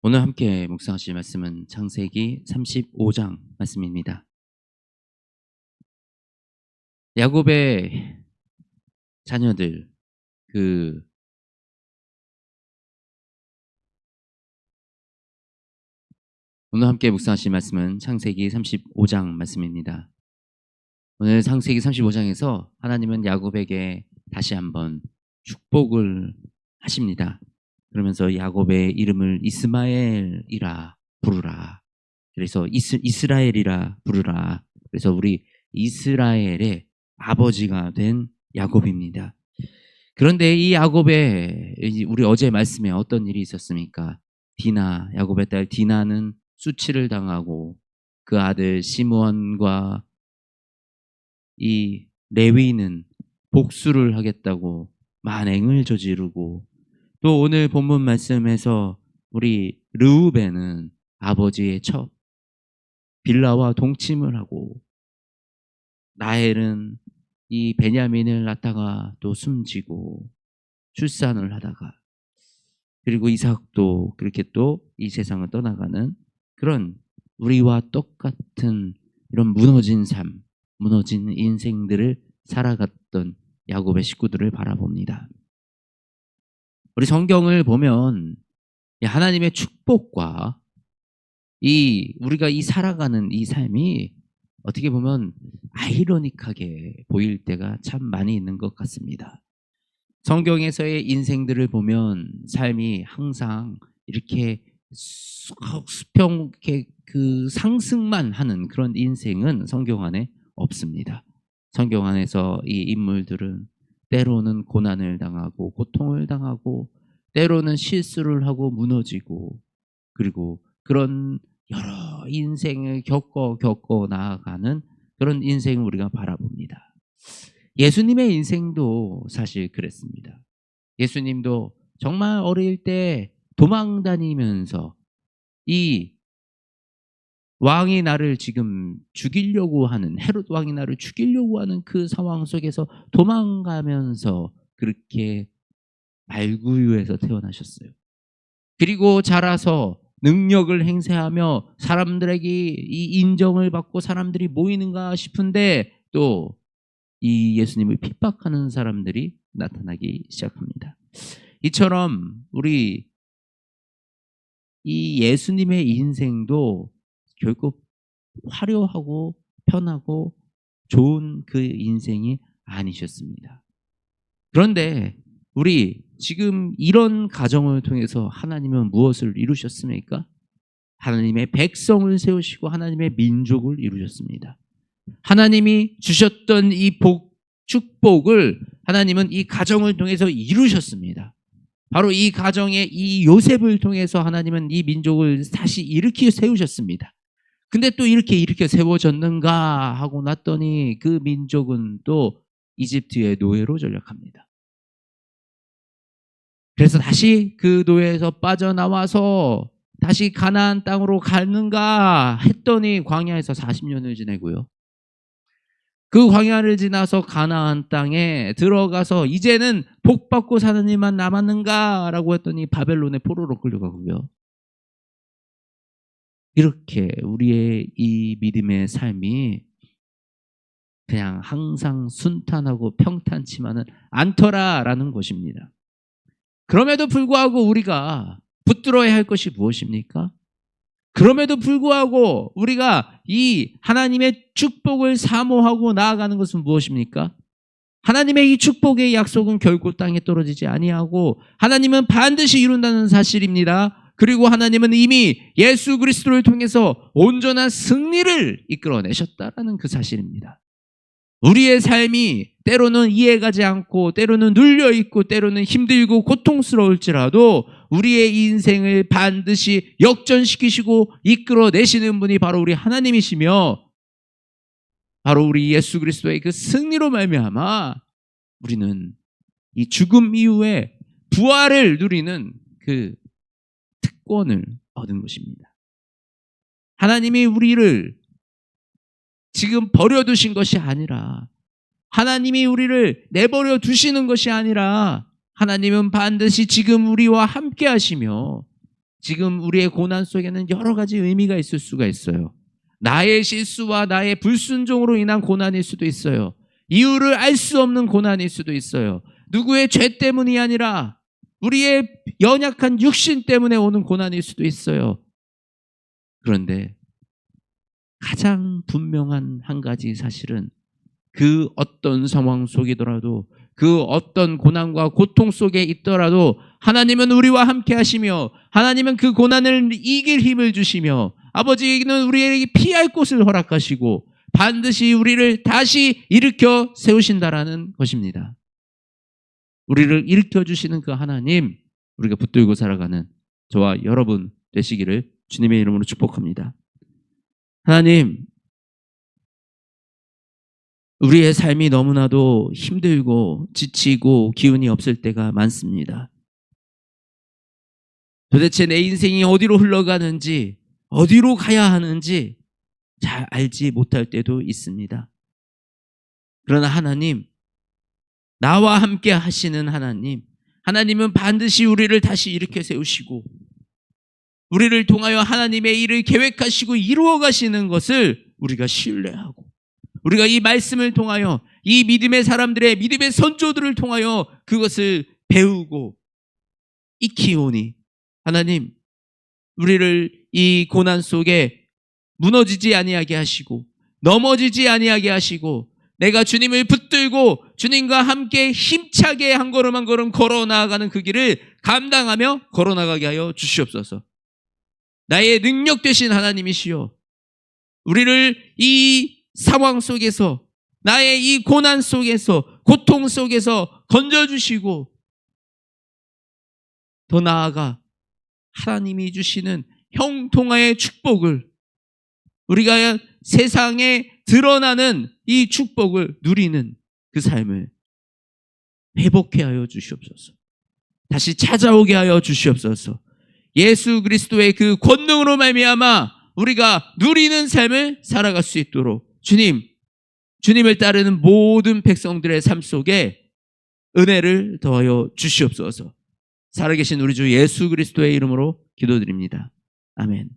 오늘 함께 묵상하실 말씀은 창세기 35장 말씀입니다. 야곱의 자녀들, 그 오늘 함께 묵상하실 말씀은 창세기 35장 말씀입니다. 오늘 창세기 35장에서 하나님은 야곱에게 다시 한번 축복을 하십니다. 그러면서 야곱의 이름을 이스마엘이라 부르라. 그래서 이스라엘이라 부르라. 그래서 우리 이스라엘의 아버지가 된 야곱입니다. 그런데 이 야곱의 우리 어제 말씀에 어떤 일이 있었습니까? 디나, 야곱의 딸 디나는 수치를 당하고 그 아들 시므온과 이 레위는 복수를 하겠다고 만행을 저지르고, 또 오늘 본문 말씀에서 우리 르우벤은 아버지의 첩 빌라와 동침을 하고, 라헬은 이 베냐민을 낳다가 또 숨지고 출산을 하다가, 그리고 이삭도 그렇게 또 이 세상을 떠나가는 그런 우리와 똑같은 이런 무너진 삶, 무너진 인생들을 살아갔던 야곱의 식구들을 바라봅니다. 우리 성경을 보면 하나님의 축복과 우리가 살아가는 이 삶이 어떻게 보면 아이러닉하게 보일 때가 참 많이 있는 것 같습니다. 성경에서의 인생들을 보면 삶이 항상 이렇게 수평 그 상승만 하는 그런 인생은 성경 안에 없습니다. 성경 안에서 이 인물들은 때로는 고난을 당하고 고통을 당하고, 때로는 실수를 하고 무너지고, 그리고 그런 여러 인생을 겪어 나아가는 그런 인생을 우리가 바라봅니다. 예수님의 인생도 사실 그랬습니다. 예수님도 정말 어릴 때 도망 다니면서 이 왕이 나를 지금 죽이려고 하는, 헤롯 왕이 나를 죽이려고 하는 그 상황 속에서 도망가면서 그렇게 말구유에서 태어나셨어요. 그리고 자라서 능력을 행세하며 사람들에게 이 인정을 받고 사람들이 모이는가 싶은데, 또 이 예수님을 핍박하는 사람들이 나타나기 시작합니다. 이처럼 우리 이 예수님의 인생도 결국 화려하고 편하고 좋은 그 인생이 아니셨습니다. 그런데 우리 지금 이런 가정을 통해서 하나님은 무엇을 이루셨습니까? 하나님의 백성을 세우시고 하나님의 민족을 이루셨습니다. 하나님이 주셨던 이 축복을 하나님은 이 가정을 통해서 이루셨습니다. 바로 이 가정의 이 요셉을 통해서 하나님은 이 민족을 다시 일으켜 세우셨습니다. 근데 또 이렇게 세워졌는가 하고 났더니 그 민족은 또 이집트의 노예로 전락합니다. 그래서 다시 그 노예에서 빠져나와서 다시 가나안 땅으로 가는가 했더니 광야에서 40년을 지내고요. 그 광야를 지나서 가나안 땅에 들어가서 이제는 복 받고 사는 일만 남았는가라고 했더니 바벨론의 포로로 끌려가고요. 이렇게 우리의 이 믿음의 삶이 그냥 항상 순탄하고 평탄치만은 않더라라는 것입니다. 그럼에도 불구하고 우리가 붙들어야 할 것이 무엇입니까? 그럼에도 불구하고 우리가 이 하나님의 축복을 사모하고 나아가는 것은 무엇입니까? 하나님의 이 축복의 약속은 결코 땅에 떨어지지 아니하고 하나님은 반드시 이룬다는 사실입니다. 그리고 하나님은 이미 예수 그리스도를 통해서 온전한 승리를 이끌어내셨다라는 그 사실입니다. 우리의 삶이 때로는 이해가지 않고, 때로는 눌려있고, 때로는 힘들고 고통스러울지라도 우리의 인생을 반드시 역전시키시고 이끌어내시는 분이 바로 우리 하나님이시며, 바로 우리 예수 그리스도의 그 승리로 말미암아 우리는 이 죽음 이후에 부활을 누리는 그 특권을 얻은 것입니다. 하나님이 우리를 지금 버려두신 것이 아니라, 하나님이 우리를 내버려 두시는 것이 아니라, 하나님은 반드시 지금 우리와 함께 하시며 지금 우리의 고난 속에는 여러 가지 의미가 있을 수가 있어요. 나의 실수와 나의 불순종으로 인한 고난일 수도 있어요. 이유를 알 수 없는 고난일 수도 있어요. 누구의 죄 때문이 아니라 우리의 연약한 육신 때문에 오는 고난일 수도 있어요. 그런데 가장 분명한 한 가지 사실은 그 어떤 상황 속이더라도 그 어떤 고난과 고통 속에 있더라도 하나님은 우리와 함께 하시며 하나님은 그 고난을 이길 힘을 주시며 아버지는 우리에게 피할 곳을 허락하시고 반드시 우리를 다시 일으켜 세우신다라는 것입니다. 우리를 일으켜 주시는 그 하나님, 우리가 붙들고 살아가는 저와 여러분 되시기를 주님의 이름으로 축복합니다. 하나님, 우리의 삶이 너무나도 힘들고 지치고 기운이 없을 때가 많습니다. 도대체 내 인생이 어디로 흘러가는지, 어디로 가야 하는지 잘 알지 못할 때도 있습니다. 그러나 하나님, 나와 함께 하시는 하나님, 하나님은 반드시 우리를 다시 일으켜 세우시고 우리를 통하여 하나님의 일을 계획하시고 이루어 가시는 것을 우리가 신뢰하고 우리가 이 말씀을 통하여 이 믿음의 사람들의 믿음의 선조들을 통하여 그것을 배우고 익히오니 하나님, 우리를 이 고난 속에 무너지지 아니하게 하시고 넘어지지 아니하게 하시고 내가 주님을 붙들고 주님과 함께 힘차게 한 걸음 한 걸음 걸어 나아가는 그 길을 감당하며 걸어 나가게 하여 주시옵소서. 나의 능력 되신 하나님이시여, 우리를 이 상황 속에서 나의 이 고난 속에서 고통 속에서 건져주시고 더 나아가 하나님이 주시는 형통하의 축복을 우리가 세상에 드러나는 이 축복을 누리는 그 삶을 회복해 하여 주시옵소서. 다시 찾아오게 하여 주시옵소서. 예수 그리스도의 그 권능으로 말미암아 우리가 누리는 삶을 살아갈 수 있도록 주님을 따르는 모든 백성들의 삶 속에 은혜를 더하여 주시옵소서. 살아계신 우리 주 예수 그리스도의 이름으로 기도드립니다. 아멘.